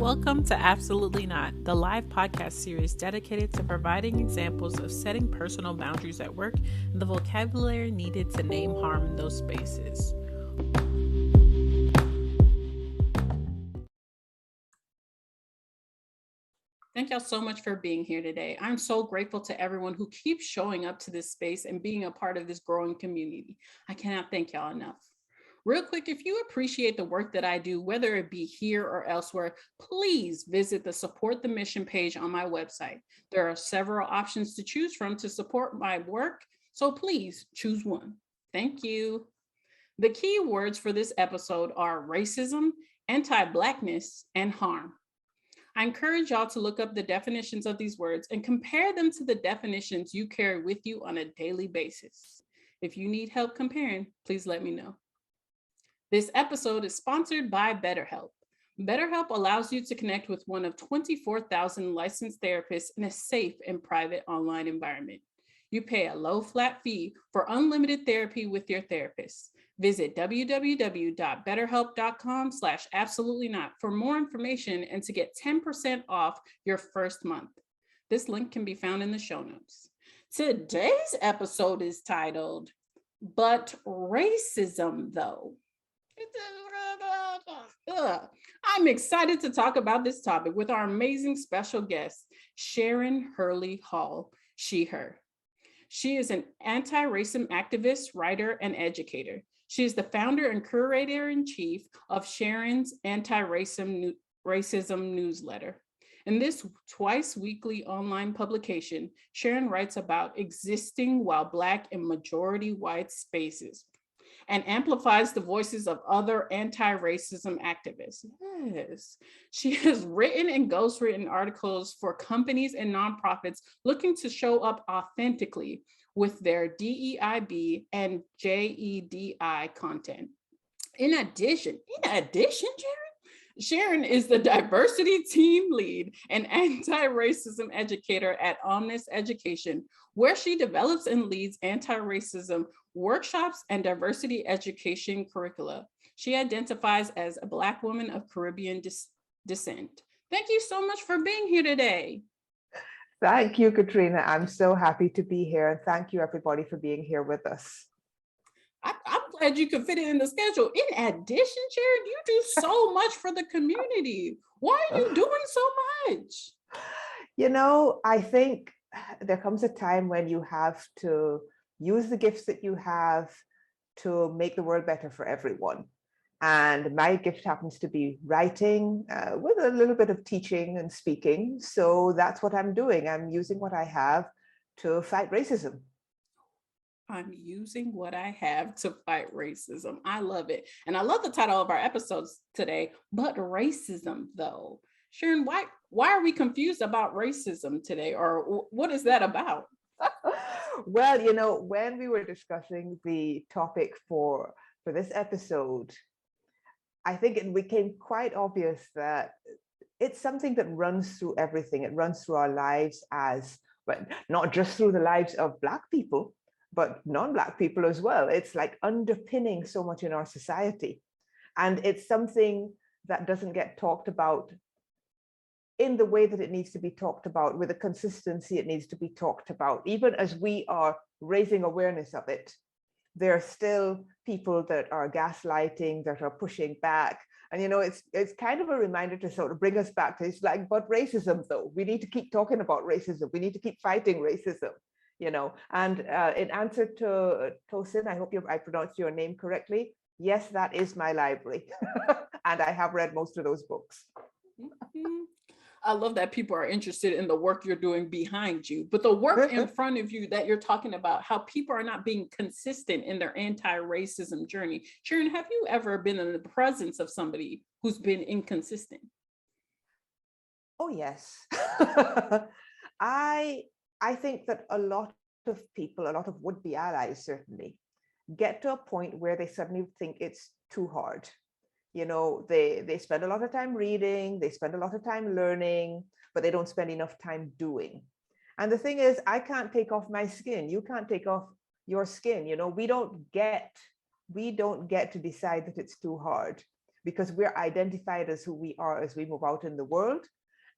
Welcome to Absolutely Not, the live podcast series dedicated to providing examples of setting personal boundaries at work and the vocabulary needed to name harm in those spaces. Thank y'all so much for being here today. I'm so grateful to everyone who keeps showing up to this space and being a part of this growing community. I cannot thank y'all enough. Real quick, if you appreciate the work that I do, whether it be here or elsewhere, please visit the Support the Mission page on my website. There are several options to choose from to support my work, so please choose one. Thank you. The key words for this episode are racism, anti-Blackness, and harm. I encourage y'all to look up the definitions of these words and compare them to the definitions you carry with you on a daily basis. If you need help comparing, please let me know. This episode is sponsored by BetterHelp. BetterHelp allows you to connect with one of 24,000 licensed therapists in a safe and private online environment. You pay a low flat fee for unlimited therapy with your therapist. Visit www.betterhelp.com/absolutelynot for more information and to get 10% off your first month. This link can be found in the show notes. Today's episode is titled, But Racism Though. I'm excited to talk about this topic with our amazing special guest, Sharon Hurley Hall, her. She is an anti-racism activist, writer, and educator. She is the founder and curator-in-chief of Sharon's Anti-Racism newsletter. In this twice-weekly online publication, Sharon writes about existing while Black and majority white spaces and amplifies the voices of other anti-racism activists. Yes, she has written and ghostwritten articles for companies and nonprofits looking to show up authentically with their DEIB and JEDI content. In addition, Sharon is the diversity team lead and anti-racism educator at Omnis Education, where she develops and leads anti-racism workshops and diversity education curricula. She identifies as a Black woman of Caribbean descent. Thank you so much for being here today. Thank you, Katrina. I'm so happy to be here. And thank you, everybody, for being here with us. I'm glad you could fit it in the schedule. In addition, Sharon, you do so much for the community. Why are you doing so much? You know, I think there comes a time when you have to use the gifts that you have to make the world better for everyone. And my gift happens to be writing with a little bit of teaching and speaking. So that's what I'm doing. I'm using what I have to fight racism. I'm using what I have to fight racism. I love it. And I love the title of our episodes today, But Racism Though. Sharon, why are we confused about racism today? Or what is that about? Well, you know, when we were discussing the topic for this episode, I think it became quite obvious that it's something that runs through everything. It runs through our lives as, well, not just through the lives of Black people, but non-Black people as well. It's like underpinning so much in our society. And it's something that doesn't get talked about in the way that it needs to be talked about, with the consistency it needs to be talked about. Even as we are raising awareness of it, there are still people that are gaslighting, that are pushing back. And, you know, it's kind of a reminder to sort of bring us back to, it's like, but racism though, we need to keep talking about racism. We need to keep fighting racism. You know, and in answer to Tosin, I hope I pronounced your name correctly. Yes, that is my library. And I have read most of those books. Mm-hmm. I love that people are interested in the work you're doing behind you, but the work in front of you that you're talking about, how people are not being consistent in their anti-racism journey. Sharon, have you ever been in the presence of somebody who's been inconsistent? Oh, yes. I think that a lot of people, a lot of would-be allies certainly, get to a point where they suddenly think it's too hard. You know, they spend a lot of time reading, they spend a lot of time learning, but they don't spend enough time doing. And the thing is, I can't take off my skin. You can't take off your skin. You know, we don't get to decide that it's too hard. because we're identified as who we are as we move out in the world.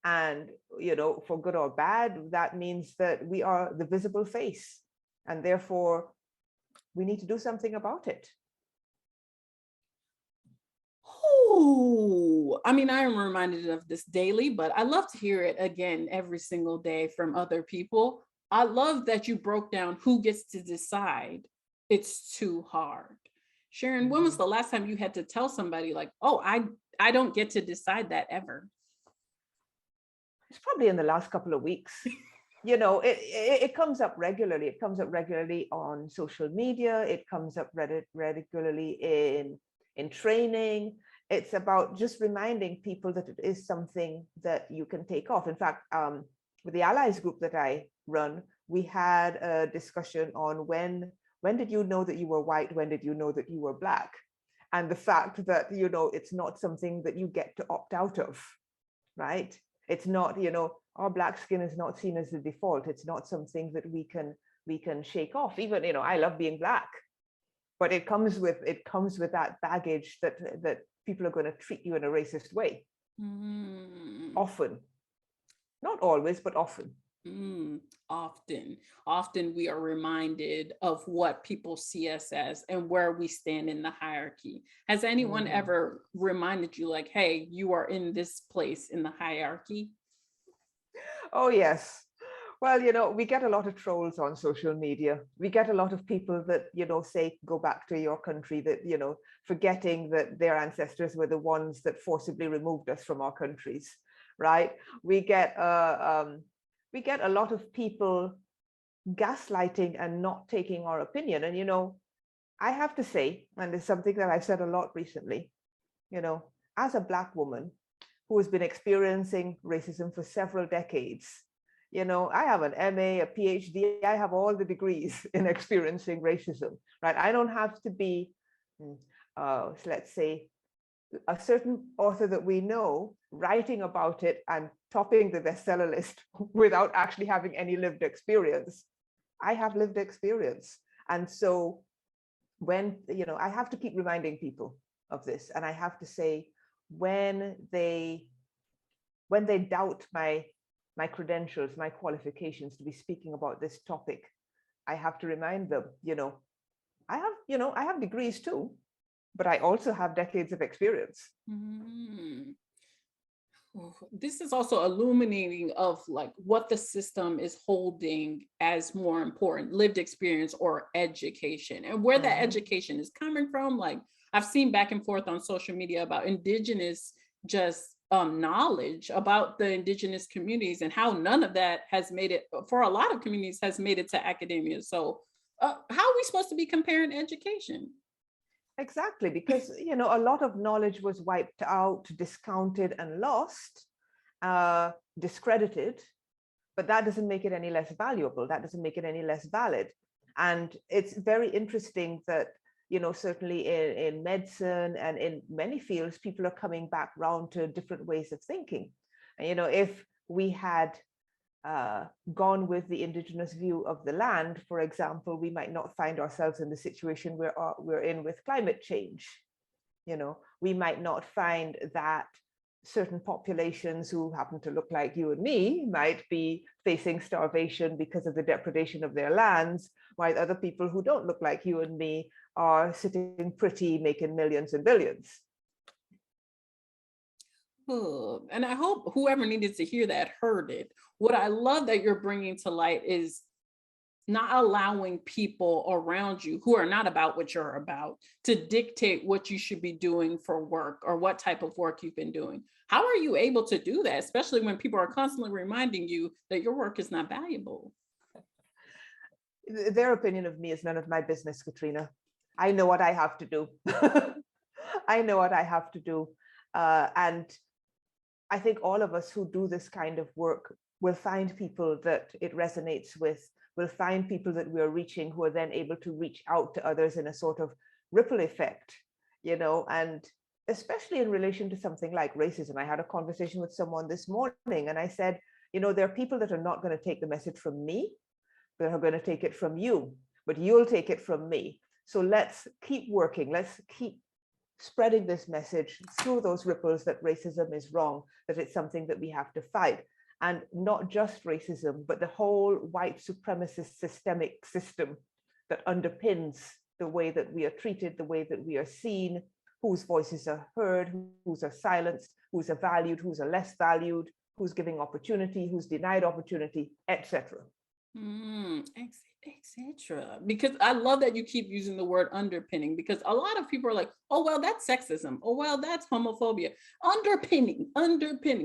And, for good or bad, that means that we are the visible face. And therefore, we need to do something about it. Oh, I mean, I am reminded of this daily, but I love to hear it again every single day from other people. I love that you broke down who gets to decide. It's too hard. Sharon, when was Mhm. the last time you had to tell somebody like, "Oh, I don't get to decide that ever"? It's probably in the last couple of weeks. It comes up regularly. It comes up regularly on social media. It comes up regularly in training. It's about just reminding people that it is something that you can take off. In fact, with the allies group that I run, we had a discussion on when did you know that you were white? When did you know that you were Black? And the fact that, it's not something that you get to opt out of, right? It's not, our Black skin is not seen as the default. It's not something that we can shake off. Even, I love being Black, but it comes with that baggage that people are going to treat you in a racist way. Often, not always, but often. Often we are reminded of what people see us as and where we stand in the hierarchy. Has anyone Mhm. ever reminded you like, hey, you are in this place in the hierarchy? Oh, yes. Well, we get a lot of trolls on social media. We get a lot of people that, say, go back to your country, that, forgetting that their ancestors were the ones that forcibly removed us from our countries, right? We get a lot of people gaslighting and not taking our opinion. And, I have to say, and it's something that I've said a lot recently, as a Black woman who has been experiencing racism for several decades, I have an MA, a PhD, I have all the degrees in experiencing racism, right? I don't have to be, let's say, a certain author that we know writing about it and topping the bestseller list without actually having any lived experience. I have lived experience. And so when, I have to keep reminding people of this. And I have to say, when they doubt my credentials, my qualifications to be speaking about this topic, I have to remind them, I have degrees too, but I also have decades of experience. Mm. This is also illuminating of like what the system is holding as more important, lived experience or education, and where that Mhm. education is coming from. Like I've seen back and forth on social media about indigenous just knowledge about the indigenous communities and how none of that has made it for a lot of communities has made it to academia. So how are we supposed to be comparing education? Exactly, because a lot of knowledge was wiped out, discounted, and lost, discredited. But that doesn't make it any less valuable. That doesn't make it any less valid. And it's very interesting that certainly in medicine and in many fields, people are coming back round to different ways of thinking. And if we had gone with the indigenous view of the land, for example, we might not find ourselves in the situation we're in with climate change. We might not find that certain populations who happen to look like you and me might be facing starvation because of the depredation of their lands, while other people who don't look like you and me are sitting pretty, making millions and billions. And I hope whoever needed to hear that heard it. What I love that you're bringing to light is not allowing people around you who are not about what you're about to dictate what you should be doing for work or what type of work you've been doing. How are you able to do that, especially when people are constantly reminding you that your work is not valuable? Their opinion of me is none of my business, Katrina. I know what I have to do. I know what I have to do. And I think all of us who do this kind of work will find people that it resonates with, will find people that we're reaching who are then able to reach out to others in a sort of ripple effect, and especially in relation to something like racism. I had a conversation with someone this morning and I said, there are people that are not going to take the message from me, that are going to take it from you, but you'll take it from me. So let's keep working. Let's keep spreading this message through those ripples that racism is wrong, that it's something that we have to fight. And not just racism, but the whole white supremacist systemic system that underpins the way that we are treated, the way that we are seen, whose voices are heard, whose are silenced, whose are valued, whose are less valued, who's giving opportunity, who's denied opportunity, etc. Etc. Because I love that you keep using the word underpinning, because a lot of people are like, oh, well, that's sexism. Oh, well, that's homophobia. Underpinning.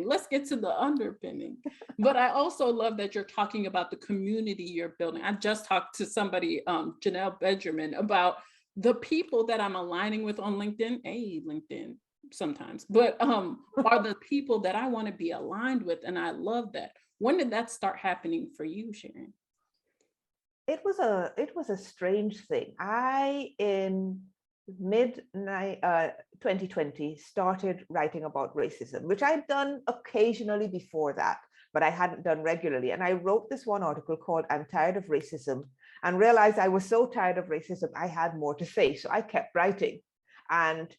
Let's get to the underpinning. But I also love that you're talking about the community you're building. I just talked to somebody, Janelle Benjamin, about the people that I'm aligning with on LinkedIn. Hey, LinkedIn sometimes, but are the people that I want to be aligned with. And I love that. When did that start happening for you, Sharon? It was a strange thing. I, in mid 2020, started writing about racism, which I'd done occasionally before that, but I hadn't done regularly. And I wrote this one article called "I'm Tired of Racism," and realized I was so tired of racism, I had more to say. So I kept writing. And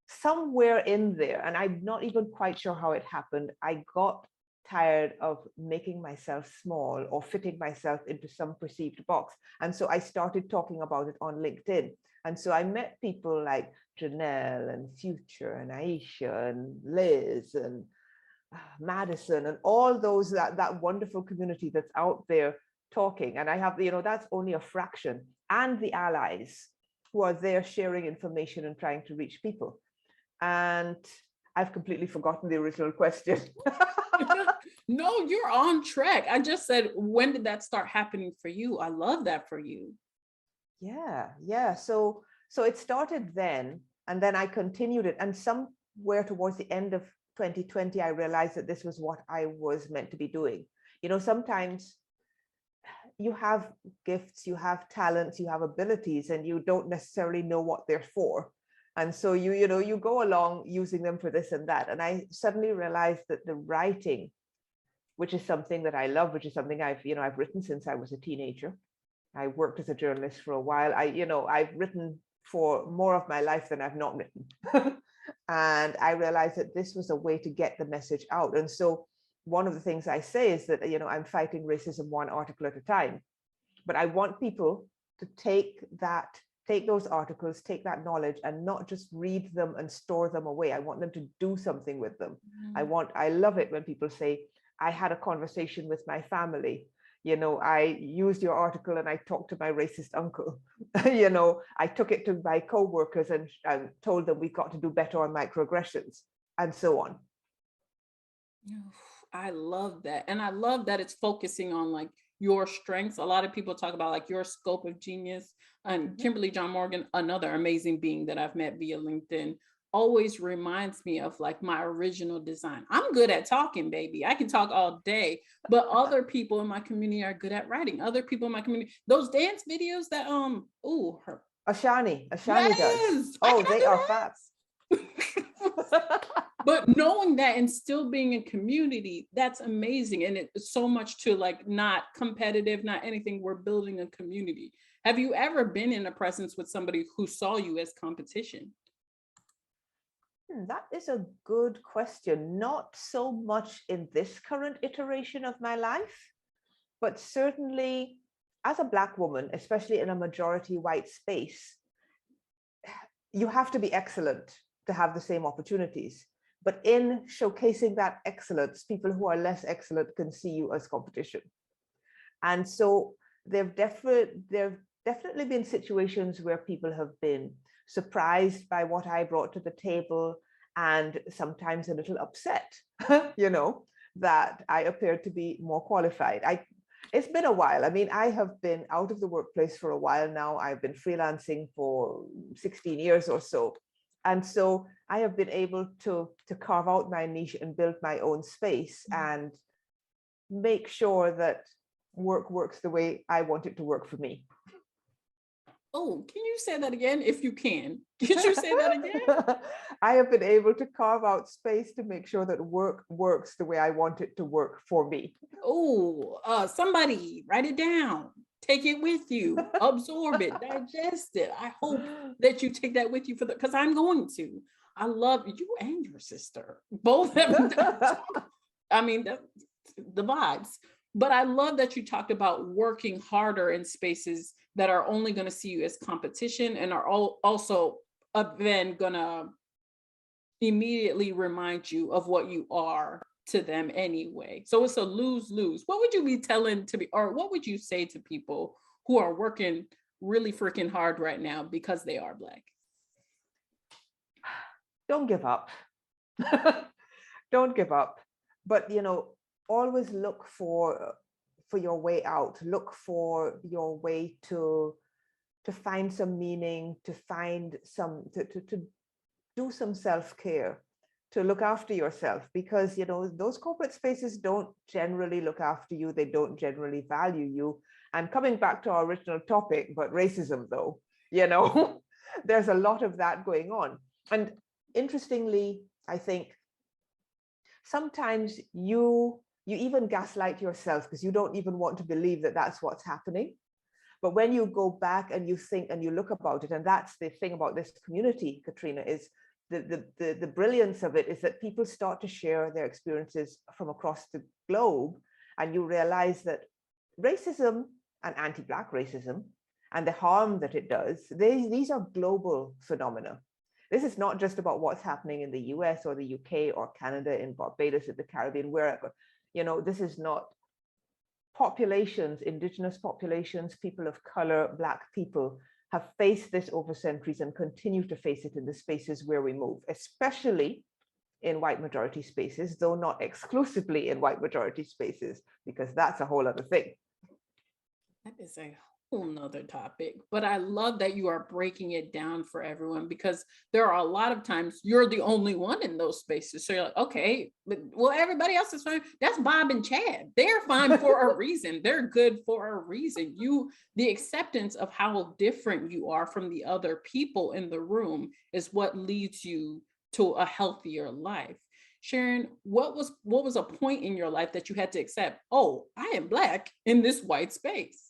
somewhere in there, and I'm not even quite sure how it happened, I got tired of making myself small or fitting myself into some perceived box. And so I started talking about it on LinkedIn. And so I met people like Janelle and Future and Aisha and Liz and Madison and all those, that wonderful community that's out there talking. And I have, that's only a fraction. And the allies who are there sharing information and trying to reach people. And I've completely forgotten the original question. No, you're on track. I just said, when did that start happening for you? I love that for you. Yeah. So it started then, and then I continued it. And somewhere towards the end of 2020, I realized that this was what I was meant to be doing. Sometimes you have gifts, you have talents, you have abilities, and you don't necessarily know what they're for. And so you go along using them for this and that. And I suddenly realized that the writing, which is something that I love, which is something I've written since I was a teenager. I worked as a journalist for a while. I've written for more of my life than I've not written. And I realized that this was a way to get the message out. And so one of the things I say is that, I'm fighting racism one article at a time. But I want people to take those articles, take that knowledge, and not just read them and store them away. I want them to do something with them. I love it when people say, I had a conversation with my family. I used your article and I talked to my racist uncle. I took it to my co-workers and told them we've got to do better on microaggressions, and so on. I love that. And I love that it's focusing on like your strengths. A lot of people talk about like your scope of genius. And Kimberly John Morgan, another amazing being that I've met via LinkedIn, always reminds me of like my original design. I'm good at talking, baby. I can talk all day, but other people in my community are good at writing. Other people in my community, those dance videos that Ashani yes, does. Oh, they are fast. But knowing that and still being in community, that's amazing. And it's so much to like not competitive, not anything. We're building a community. Have you ever been in a presence with somebody who saw you as competition? That is a good question. Not so much in this current iteration of my life, but certainly as a Black woman, especially in a majority white space, you have to be excellent to have the same opportunities. But in showcasing that excellence, people who are less excellent can see you as competition. And so there've definitely been situations where people have been surprised by what I brought to the table, and sometimes a little upset, that I appeared to be more qualified. It's been a while. I mean, I have been out of the workplace for a while now. I've been freelancing for 16 years or so. And so I have been able to carve out my niche and build my own space and make sure that work works the way I want it to work for me. Oh, can you say that again? If you can, could you say that again? I have been able to carve out space to make sure that work works the way I want it to work for me. Oh, somebody write it down. Take it with you, absorb it, digest it. I hope that you take that with you because I'm going to. I love you and your sister. Both have, I mean, the vibes. But I love that you talked about working harder in spaces that are only going to see you as competition and are also then going to immediately remind you of what you are to them anyway. So it's a lose-lose. What would you be telling to be, or what would you say to people who are working really freaking hard right now because they are Black? Don't give up. Don't give up. But always look for your way out. Look for your way to find some meaning, to find some to do some self-care, to look after yourself, because those corporate spaces don't generally look after you. They don't generally value you. And coming back to our original topic, but racism though, there's a lot of that going on. And interestingly, I think sometimes you even gaslight yourself because you don't even want to believe that that's what's happening. But when you go back and you think and you look about it, and that's the thing about this community, Katrina, is the brilliance of it is that people start to share their experiences from across the globe, and you realize that racism and anti-Black racism and the harm that it does, these are global phenomena. This is not just about what's happening in the US or the UK or Canada, in Barbados, in the Caribbean, wherever. This is not populations, indigenous populations, people of color, Black people have faced this over centuries and continue to face it in the spaces where we move, especially in white majority spaces, though not exclusively in white majority spaces, because that's a whole other thing. That is a whole nother topic, but I love that you are breaking it down for everyone, because there are a lot of times you're the only one in those spaces. So you're like, okay, but well, everybody else is fine. That's Bob and Chad. They're fine for a reason. They're good for a reason. The acceptance of how different you are from the other people in the room is what leads you to a healthier life. Sharon, what was a point in your life that you had to accept, oh, I am Black in this white space?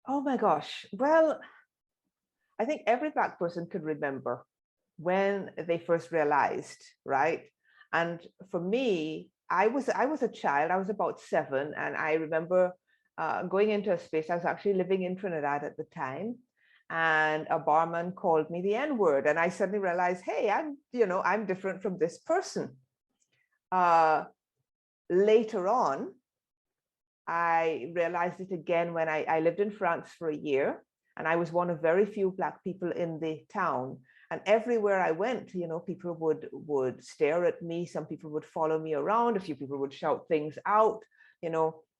Oh my gosh. Well, I think every Black person could remember when they first realized, right? And for me, I was a child. I was about 7, and I remember going into a space. I was actually living in Trinidad at the time, and a barman called me the N-word, and I suddenly realized, hey, I'm different from this person. Later on, I realized it again when I lived in France for a year, and I was one of very few Black people in the town. And everywhere I went, people would stare at me. Some people would follow me around. A few people would shout things out.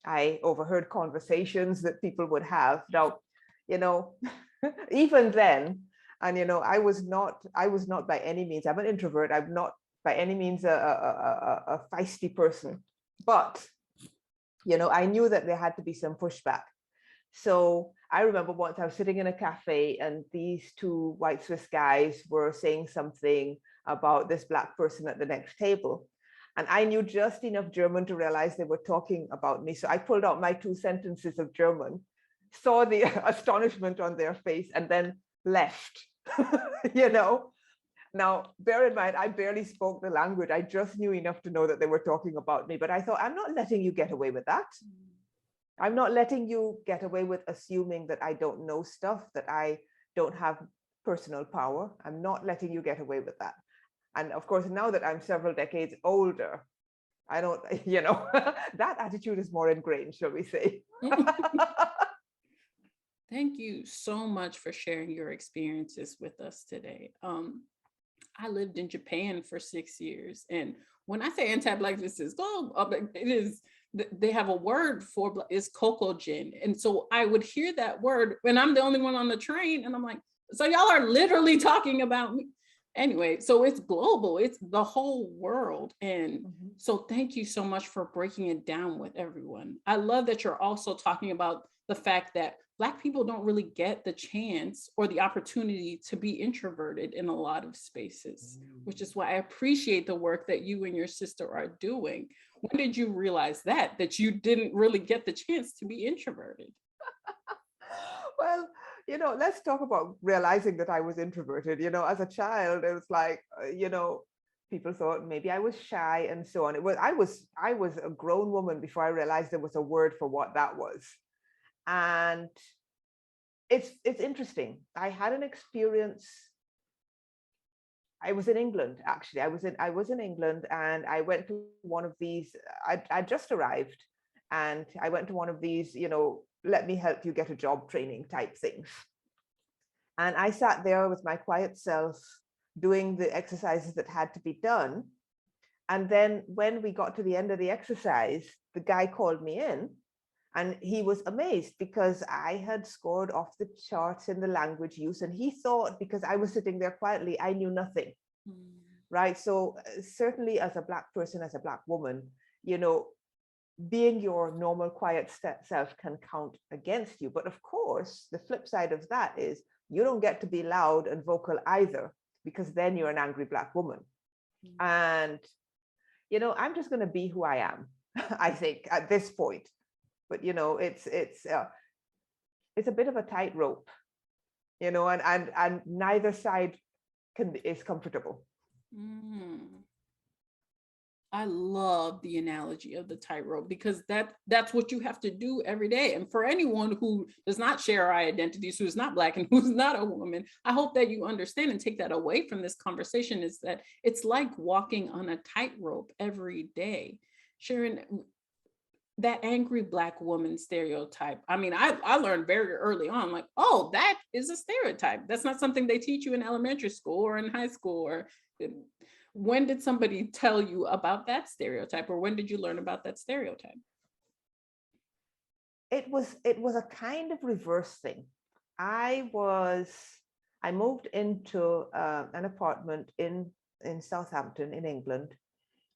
I overheard conversations that people would have. Now, even then, and I was not by any means, I'm an introvert. I'm not by any means a feisty person, but I knew that there had to be some pushback. So I remember once I was sitting in a cafe, and these 2 white Swiss guys were saying something about this Black person at the next table. And I knew just enough German to realize they were talking about me. So I pulled out my 2 sentences of German, saw the astonishment on their face, and then left. Now, bear in mind, I barely spoke the language. I just knew enough to know that they were talking about me. But I thought, I'm not letting you get away with that. I'm not letting you get away with assuming that I don't know stuff, that I don't have personal power. I'm not letting you get away with that. And of course, now that I'm several decades older, I don't, that attitude is more ingrained, shall we say. Thank you so much for sharing your experiences with us today. I lived in Japan for 6 years. And when I say anti-Blackness is it is, they have a word for it's kokojin. And so I would hear that word when I'm the only one on the train. And I'm like, so y'all are literally talking about me. Anyway, so it's global, it's the whole world. And so thank you so much for breaking it down with everyone. I love that you're also talking about the fact that Black people don't really get the chance or the opportunity to be introverted in a lot of spaces, which is why I appreciate the work that you and your sister are doing. When did you realize that you didn't really get the chance to be introverted? Well, let's talk about realizing that I was introverted. As a child, it was like, people thought maybe I was shy and so on. I was a grown woman before I realized there was a word for what that was. And it's interesting. I had an experience. I was in England, actually. I was in England, and I went to one of these. I just arrived, and I went to one of these, let me help you get a job training type things. And I sat there with my quiet self doing the exercises that had to be done. And then when we got to the end of the exercise, the guy called me in, and he was amazed because I had scored off the charts in the language use. And he thought because I was sitting there quietly, I knew nothing. Right. So certainly as a Black person, as a Black woman, being your normal quiet self can count against you. But of course, the flip side of that is you don't get to be loud and vocal either, because then you're an angry Black woman. And, I'm just going to be who I am, I think, at this point. But, it's a bit of a tightrope, and neither side is comfortable. I love the analogy of the tightrope, because that's what you have to do every day. And for anyone who does not share our identities, who's not Black and who's not a woman, I hope that you understand and take that away from this conversation, is that it's like walking on a tightrope every day. Sharon, that angry Black woman stereotype. I mean, I learned very early on, like, oh, that is a stereotype. That's not something they teach you in elementary school or in high school. Or when did somebody tell you about that stereotype, or when did you learn about that stereotype? It was a kind of reverse thing. I moved into an apartment in Southampton in England,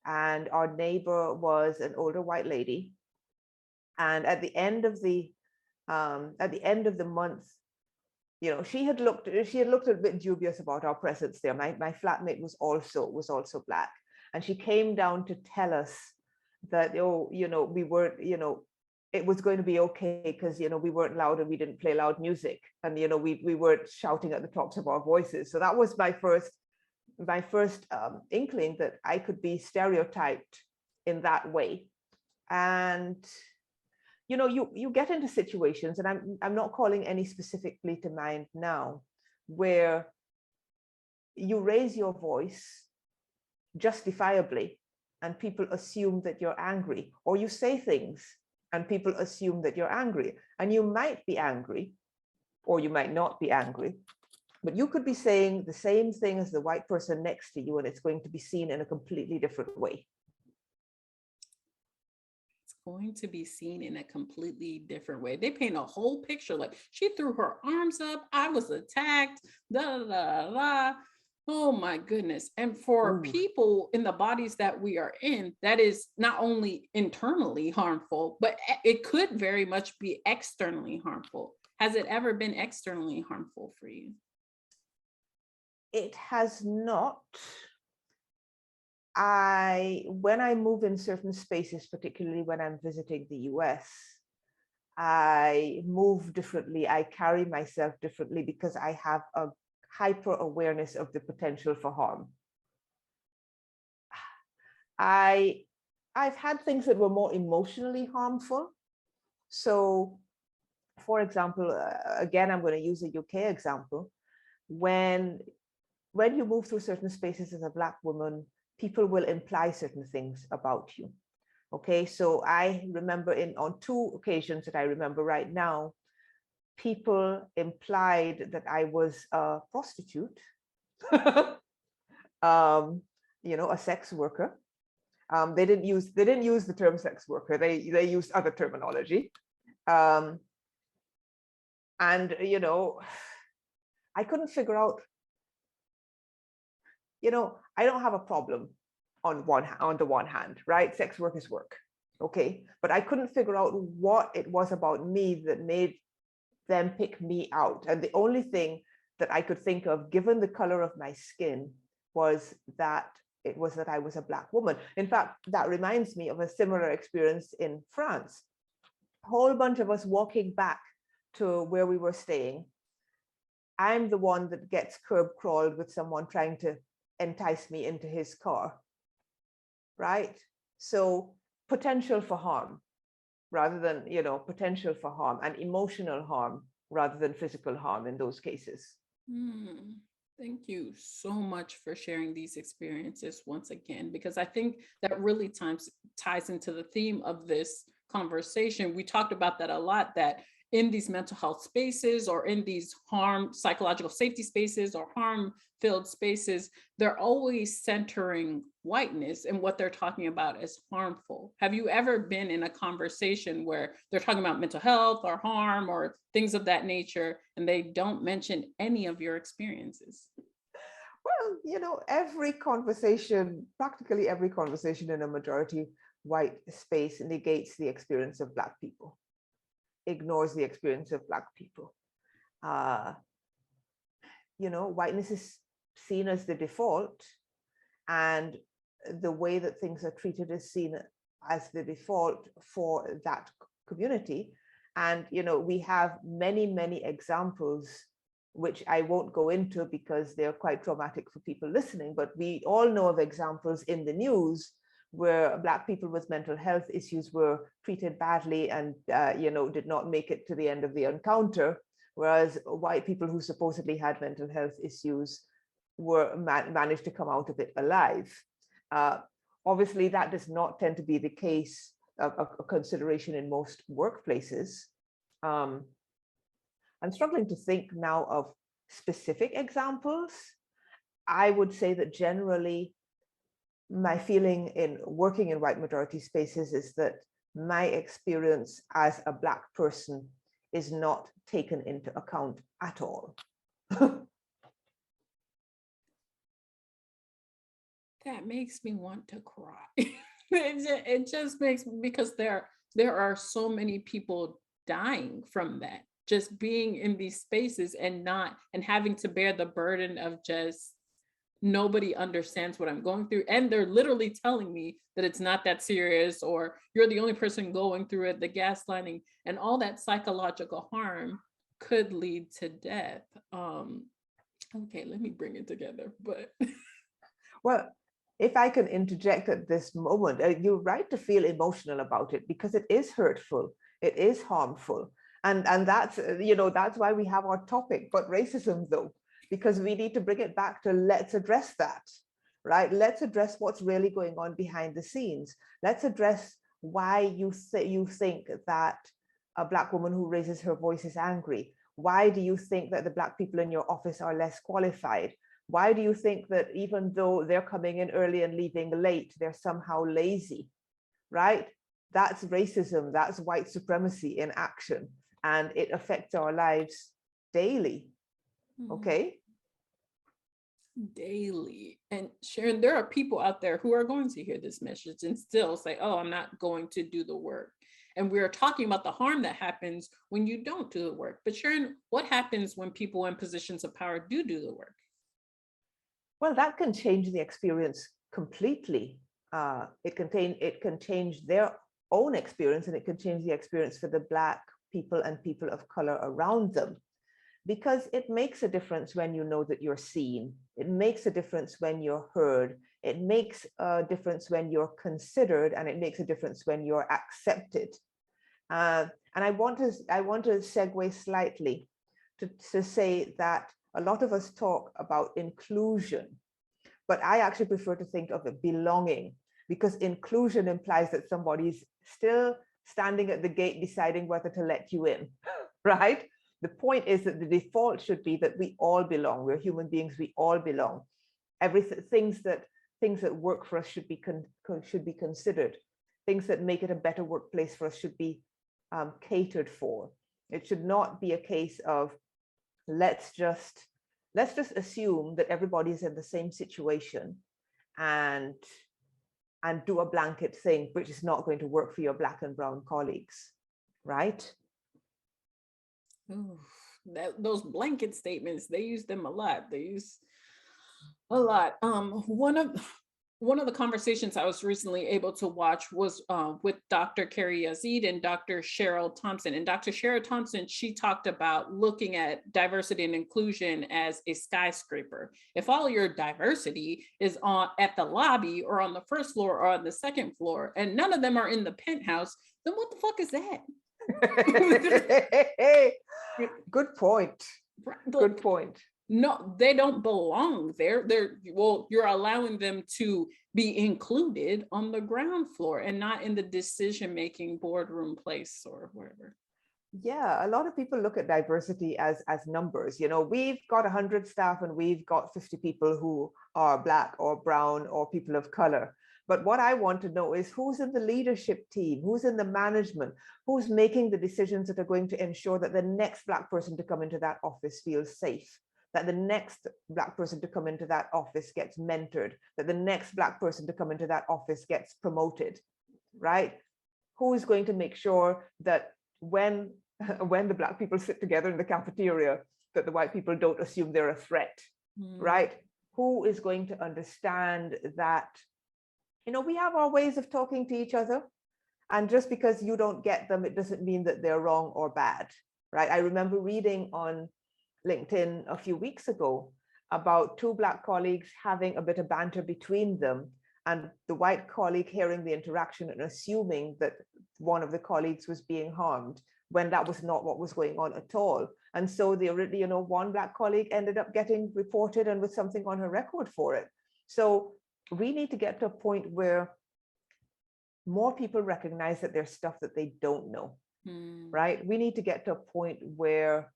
and our neighbor was an older white lady. And at the end of the month, she had looked a bit dubious about our presence there. My flatmate was also Black, and she came down to tell us that, we weren't, it was going to be okay because, we weren't loud and we didn't play loud music, and, we weren't shouting at the tops of our voices. So that was my first inkling that I could be stereotyped in that way. And you get into situations, and I'm not calling any specifically to mind now, where you raise your voice justifiably and people assume that you're angry, or you say things and people assume that you're angry. And you might be angry, or you might not be angry, but you could be saying the same thing as the white person next to you, and it's going to be seen in a completely different way. Going to be seen in a completely different way. They paint a whole picture, like she threw her arms up, I was attacked, da da da da. Oh my goodness. And for people in the bodies that we are in, that is not only internally harmful, but it could very much be externally harmful. Has it ever been externally harmful for you? It has not. When I move in certain spaces, particularly when I'm visiting the US, I move differently. I carry myself differently because I have a hyper awareness of the potential for harm. I've had things that were more emotionally harmful. So, for example, again, I'm going to use a UK example. When you move through certain spaces as a Black woman, people will imply certain things about you. Okay, so I remember on 2 occasions that I remember right now, people implied that I was a prostitute, a sex worker. They didn't use the term sex worker. They used other terminology. And I couldn't figure out. I don't have a problem on the one hand, right? Sex work is work, okay? But I couldn't figure out what it was about me that made them pick me out. And the only thing that I could think of, given the color of my skin, was that I was a Black woman. In fact, that reminds me of a similar experience in France. A whole bunch of us walking back to where we were staying. I'm the one that gets curb crawled with someone trying to entice me into his car, right? So potential for harm rather than, potential for harm, and emotional harm rather than physical harm in those cases. Thank you so much for sharing these experiences once again, because I think that really ties into the theme of this conversation. We talked about that a lot, that in these mental health spaces or in these psychological safety spaces or harm filled spaces, they're always centering whiteness and what they're talking about as harmful. Have you ever been in a conversation where they're talking about mental health or harm or things of that nature, and they don't mention any of your experiences? Well, every conversation, practically every conversation in a majority white space negates the experience of Black people, ignores the experience of Black people. Whiteness is seen as the default, and the way that things are treated is seen as the default for that community. And, we have many, many examples, which I won't go into because they're quite traumatic for people listening, but we all know of examples in the news where Black people with mental health issues were treated badly and, did not make it to the end of the encounter, whereas white people who supposedly had mental health issues were managed to come out of it alive. Obviously, that does not tend to be the case, a consideration in most workplaces. I'm struggling to think now of specific examples. I would say that generally, my feeling in working in white majority spaces is that my experience as a Black person is not taken into account at all. That makes me want to cry. It just makes, because there are so many people dying from that, just being in these spaces and having to bear the burden of just nobody understands what I'm going through. And they're literally telling me that it's not that serious, or you're the only person going through it, the gaslighting and all that psychological harm could lead to death. Okay, let me bring it together. But well, if I can interject at this moment, you're right to feel emotional about it because it is hurtful, it is harmful. And that's, that's why we have our topic, but racism though, because we need to bring it back to let's address that, right? Let's address what's really going on behind the scenes. Let's address why you think that a Black woman who raises her voice is angry. Why do you think that the Black people in your office are less qualified? Why do you think that even though they're coming in early and leaving late, they're somehow lazy, right? That's racism, that's white supremacy in action, and it affects our lives daily, okay? Daily. And Sharon, there are people out there who are going to hear this message and still say, oh, I'm not going to do the work. And we're talking about the harm that happens when you don't do the work. But Sharon, what happens when people in positions of power do the work? Well, that can change the experience completely. It can change their own experience, and it can change the experience for the Black people and people of color around them. Because it makes a difference when you know that you're seen. It makes a difference when you're heard. It makes a difference when you're considered, and it makes a difference when you're accepted. And I want to segue slightly to say that a lot of us talk about inclusion, but I actually prefer to think of it belonging, because inclusion implies that somebody's still standing at the gate deciding whether to let you in, right? The point is that the default should be that we all belong. We're human beings, we all belong. Things that work for us should be considered. Things that make it a better workplace for us should be catered for. It should not be a case of let's just assume that everybody's in the same situation and do a blanket thing, which is not going to work for your Black and brown colleagues, right? Ooh, those blanket statements, they use them a lot. They use a lot. one of the conversations I was recently able to watch was with Dr. Carrie Yazid and Dr. Cheryl Thompson. And Dr. Cheryl Thompson, she talked about looking at diversity and inclusion as a skyscraper. If all your diversity is on at the lobby or on the first floor or on the second floor, and none of them are in the penthouse, then what the fuck is that? Good point. Good point. No, they don't belong there. Well, you're allowing them to be included on the ground floor and not in the decision-making boardroom place or wherever. Yeah, a lot of people look at diversity as numbers. You know, we've got 100 staff and we've got 50 people who are Black or brown or people of color. But what I want to know is who's in the leadership team, who's in the management, who's making the decisions that are going to ensure that the next Black person to come into that office feels safe, that the next Black person to come into that office gets mentored, that the next Black person to come into that office gets promoted, right? Who is going to make sure that when the Black people sit together in the cafeteria, that the white people don't assume they're a threat, right? Who is going to understand that, you know, we have our ways of talking to each other, and just because you don't get them, it doesn't mean that they're wrong or bad, right? I remember reading on LinkedIn a few weeks ago about two Black colleagues having a bit of banter between them, and the white colleague hearing the interaction and assuming that one of the colleagues was being harmed when that was not what was going on at all. And so one Black colleague ended up getting reported and with something on her record for it. So we need to get to a point where more people recognize that there's stuff that they don't know, right? We need to get to a point where,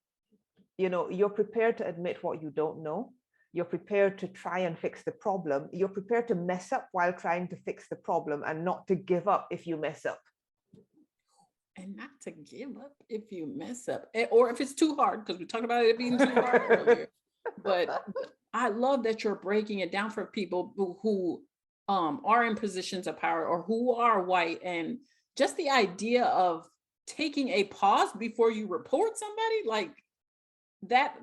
you know, you're prepared to admit what you don't know. You're prepared to try and fix the problem. You're prepared to mess up while trying to fix the problem and not to give up if you mess up. And not to give up if you mess up, or if it's too hard, because we talked about it being too hard earlier. But I love that you're breaking it down for people who are in positions of power or who are white, and just the idea of taking a pause before you report somebody, like that,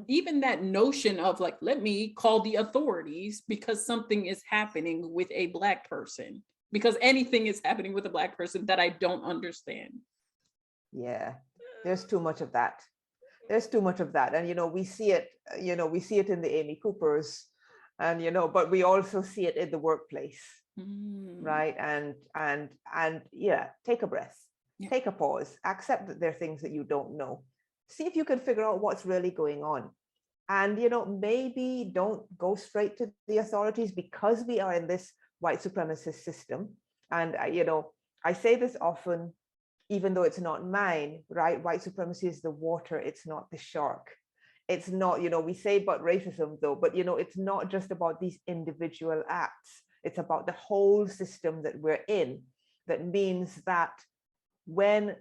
even that notion of like, let me call the authorities because something is happening with a Black person, because anything is happening with a Black person that I don't understand. Yeah, there's too much of that. There's too much of that. And, you know, we see it in the Amy Coopers, and, you know, but we also see it in the workplace, right? And yeah, take a breath, take a pause, accept that there are things that you don't know. See if you can figure out what's really going on. And, you know, maybe don't go straight to the authorities, because we are in this white supremacist system. And, you know, I say this often, even though it's not mine, right? White supremacy is the water, it's not the shark. It's not, you know, we say about racism though, but, you know, it's not just about these individual acts. It's about the whole system that we're in. That means that when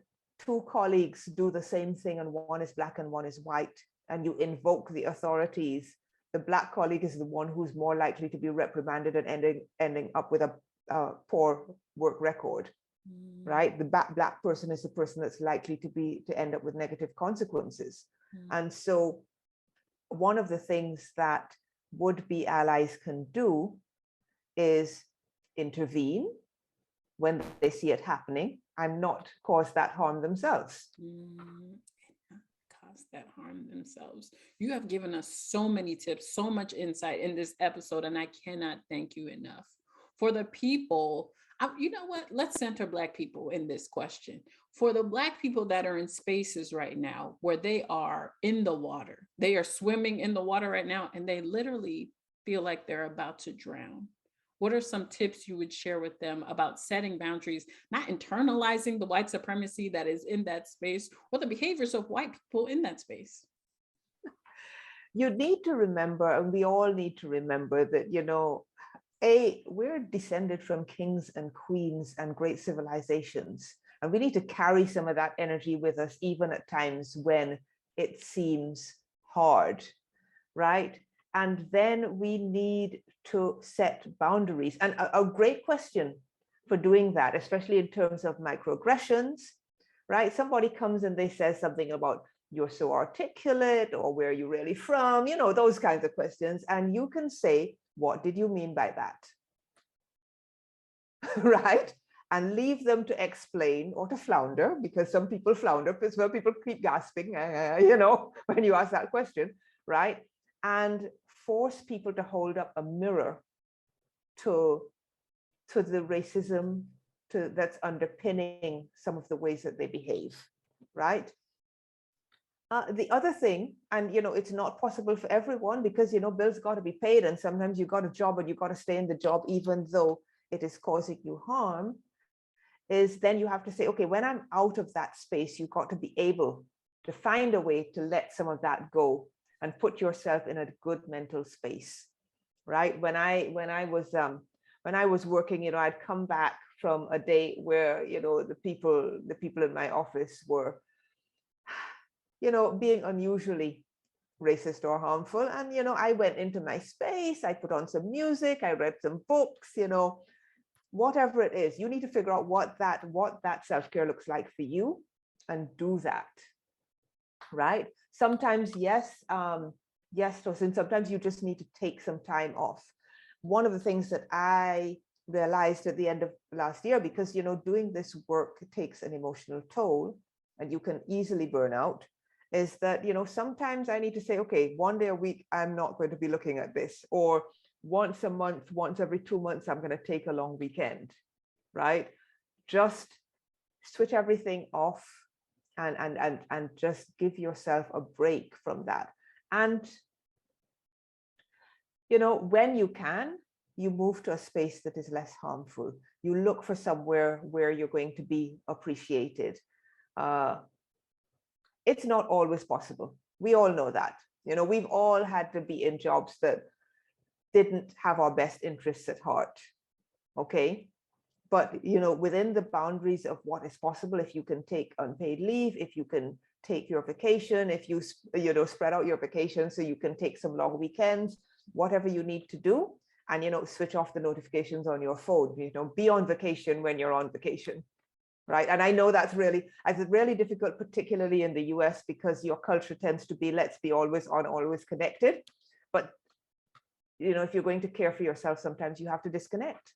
two colleagues do the same thing and one is Black and one is white, and you invoke the authorities, the Black colleague is the one who's more likely to be reprimanded and ending up with a poor work record, right? The Black person is the person that's likely to end up with negative consequences. And so one of the things that would-be allies can do is intervene when they see it happening and not cause that harm themselves. Cause that harm themselves. You have given us so many tips, so much insight in this episode, and I cannot thank you enough. For the people, you know what? Let's center Black people in this question. For the Black people that are in spaces right now where they are in the water, they are swimming in the water right now, and they literally feel like they're about to drown. What are some tips you would share with them about setting boundaries, not internalizing the white supremacy that is in that space or the behaviors of white people in that space? You need to remember, and we all need to remember that, you know, we're descended from kings and queens and great civilizations, and we need to carry some of that energy with us, even at times when it seems hard, right? And then we need to set boundaries. And a great question for doing that, especially in terms of microaggressions, right? Somebody comes and they say something about, you're so articulate, or where are you really from? You know, those kinds of questions. And you can say, what did you mean by that? right? And leave them to explain or to flounder, because some people flounder, because well, people keep gasping, when you ask that question, right? And force people to hold up a mirror to the racism that's underpinning some of the ways that they behave, right? The other thing, and it's not possible for everyone, because bills got to be paid, and sometimes you got a job and you got to stay in the job even though it is causing you harm, is then you have to say, okay, when I'm out of that space, you've got to be able to find a way to let some of that go and put yourself in a good mental space, right? When I was working, I'd come back from a day where the people in my office were being unusually racist or harmful, and I went into my space, I put on some music, I read some books, whatever it is, you need to figure out what that self-care looks like for you and do that, right? Sometimes yes, Tosin, sometimes you just need to take some time off. One of the things that I realized at the end of last year, because doing this work takes an emotional toll and you can easily burn out, is that sometimes I need to say, okay, one day a week I'm not going to be looking at this, or once a month, once every 2 months, I'm going to take a long weekend, right? Just switch everything off and just give yourself a break from that. And when you can, you move to a space that is less harmful. You look for somewhere where you're going to be appreciated. It's not always possible. We all know that. We've all had to be in jobs that didn't have our best interests at heart. Okay. But, within the boundaries of what is possible, if you can take unpaid leave, if you can take your vacation, if you, spread out your vacation so you can take some long weekends, whatever you need to do, and, switch off the notifications on your phone, be on vacation when you're on vacation, right? And I know it's really difficult, particularly in the US, because your culture tends to be, let's be always on, always connected. But, if you're going to care for yourself, sometimes you have to disconnect.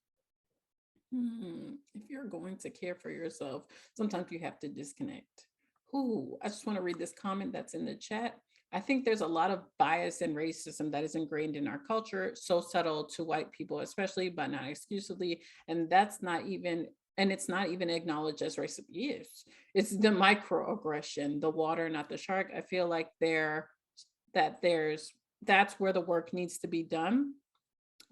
If you're going to care for yourself, sometimes you have to disconnect. I just want to read this comment that's in the chat. I think there's a lot of bias and racism that is ingrained in our culture, so subtle to white people, especially, but not exclusively. And it's not even acknowledged as racist. Yes, it's the microaggression, the water, not the shark. I feel like that's where the work needs to be done.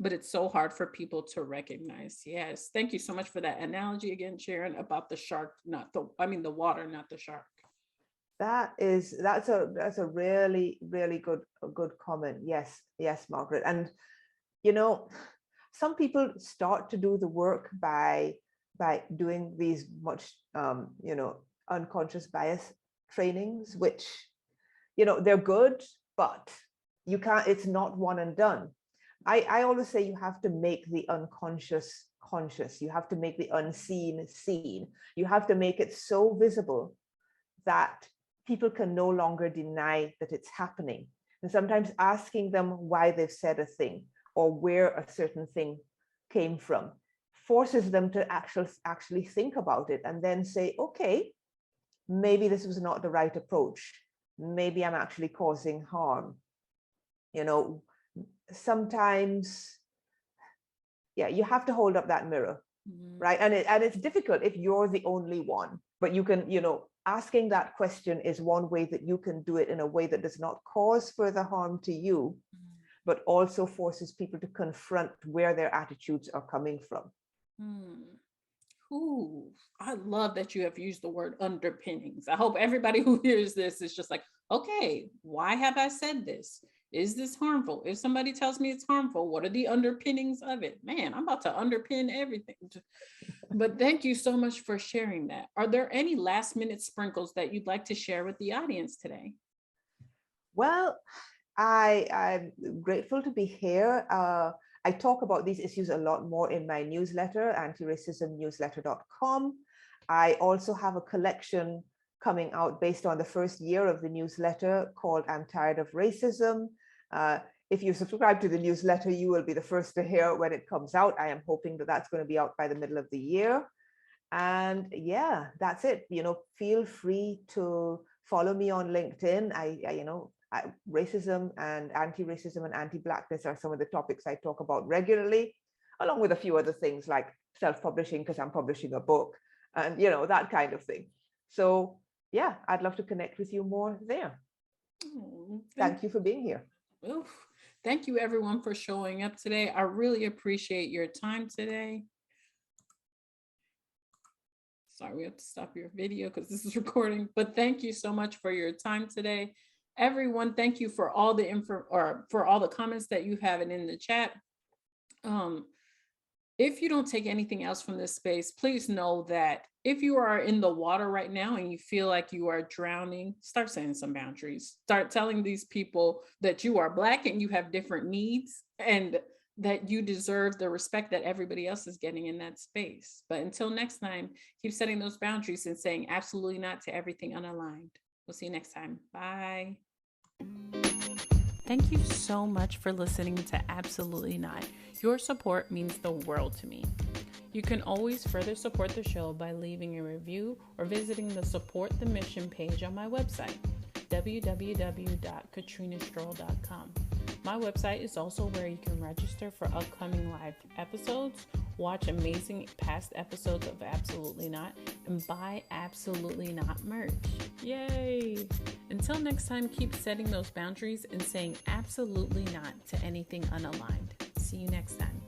But it's so hard for people to recognize. Yes. Thank you so much for that analogy again, Sharon, about the shark, the water, not the shark. That's a really, really good comment. Yes, Margaret. And, some people start to do the work by doing these much, unconscious bias trainings, which, they're good, but it's not one and done. I always say you have to make the unconscious conscious. You have to make the unseen seen. You have to make it so visible that people can no longer deny that it's happening. And sometimes asking them why they've said a thing or where a certain thing came from forces them to actually think about it and then say, okay, maybe this was not the right approach. Maybe I'm actually causing harm. Sometimes, you have to hold up that mirror, right? And it's difficult if you're the only one, but you can, asking that question is one way that you can do it in a way that does not cause further harm to you, but also forces people to confront where their attitudes are coming from. I love that you have used the word underpinnings. I hope everybody who hears this is just like, okay, why have I said this? Is this harmful? If somebody tells me it's harmful, what are the underpinnings of it? Man, I'm about to underpin everything. But thank you so much for sharing that. Are there any last minute sprinkles that you'd like to share with the audience today? Well, I'm grateful to be here. I talk about these issues a lot more in my newsletter, antiracismnewsletter.com. I also have a collection coming out based on the first year of the newsletter called I'm Tired of Racism. if you subscribe to the newsletter, you will be the first to hear when it comes out. I am hoping that that's going to be out by the middle of the year. And yeah, that's it. Feel free to follow me on LinkedIn. Racism and anti-racism and anti-Blackness are some of the topics I talk about regularly, along with a few other things like self-publishing, because I'm publishing a book, and that kind of thing. So yeah, I'd love to connect with you more there. Thank you for being here. Oof. Thank you everyone for showing up today. I really appreciate your time today. Sorry, we have to stop your video because this is recording, but thank you so much for your time today. Everyone, thank you for all the info or for all the comments that you have in the chat. If you don't take anything else from this space, please know that if you are in the water right now and you feel like you are drowning, start setting some boundaries. Start telling these people that you are Black and you have different needs and that you deserve the respect that everybody else is getting in that space. But until next time, keep setting those boundaries and saying absolutely not to everything unaligned. We'll see you next time. Bye. Thank you so much for listening to Absolutely Not. Your support means the world to me. You can always further support the show by leaving a review or visiting the Support the Mission page on my website, www.katrinastroll.com. My website is also where you can register for upcoming live episodes, watch amazing past episodes of Absolutely Not, and buy Absolutely Not merch. Yay! Until next time, keep setting those boundaries and saying absolutely not to anything unaligned. See you next time.